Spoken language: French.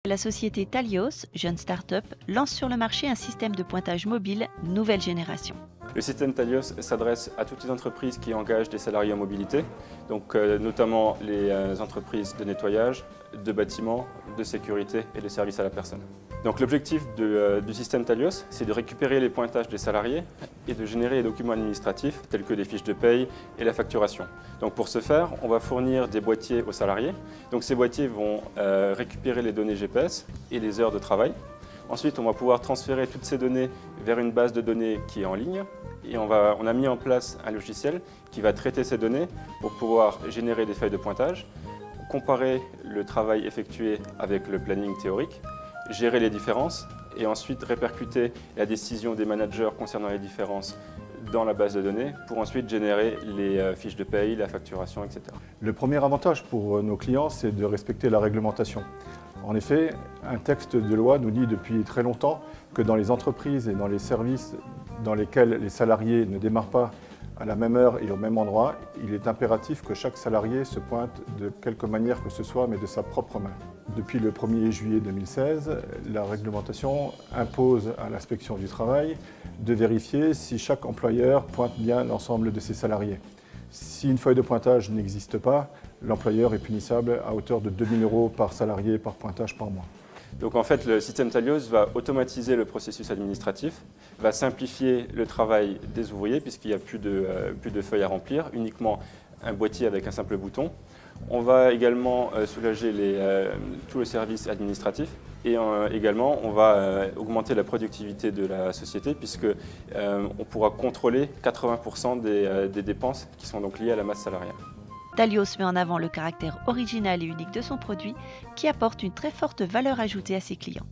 La société Talios, jeune start-up, lance sur le marché un système de pointage mobile nouvelle génération. Le système Talios s'adresse à toutes les entreprises qui engagent des salariés en mobilité, donc notamment les entreprises de nettoyage, de bâtiments, de sécurité et de services à la personne. Donc l'objectif du système Talios, c'est de récupérer les pointages des salariés et de générer les documents administratifs tels que les fiches de paye et la facturation. Donc pour ce faire, on va fournir des boîtiers aux salariés. Donc ces boîtiers vont récupérer les données GPS et les heures de travail. Ensuite, on va pouvoir transférer toutes ces données vers une base de données qui est en ligne. Et on a mis en place un logiciel qui va traiter ces données pour pouvoir générer des feuilles de pointage, comparer le travail effectué avec le planning théorique, gérer les différences et ensuite répercuter la décision des managers concernant les différences dans la base de données pour ensuite générer les fiches de paye, la facturation, etc. Le premier avantage pour nos clients, c'est de respecter la réglementation. En effet, un texte de loi nous dit depuis très longtemps que dans les entreprises et dans les services dans lesquels les salariés ne démarrent pas à la même heure et au même endroit, il est impératif que chaque salarié se pointe de quelque manière que ce soit, mais de sa propre main. Depuis le 1er juillet 2016, la réglementation impose à l'inspection du travail de vérifier si chaque employeur pointe bien l'ensemble de ses salariés. Si une feuille de pointage n'existe pas, l'employeur est punissable à hauteur de 2 000 € par salarié par pointage par mois. Donc en fait, le système Talios va automatiser le processus administratif, va simplifier le travail des ouvriers puisqu'il n'y a plus de feuilles à remplir, uniquement un boîtier avec un simple bouton. On va également soulager tout le service administratif et également on va augmenter la productivité de la société puisqu'on pourra contrôler 80% des dépenses qui sont donc liées à la masse salariale. Talios met en avant le caractère original et unique de son produit qui apporte une très forte valeur ajoutée à ses clients.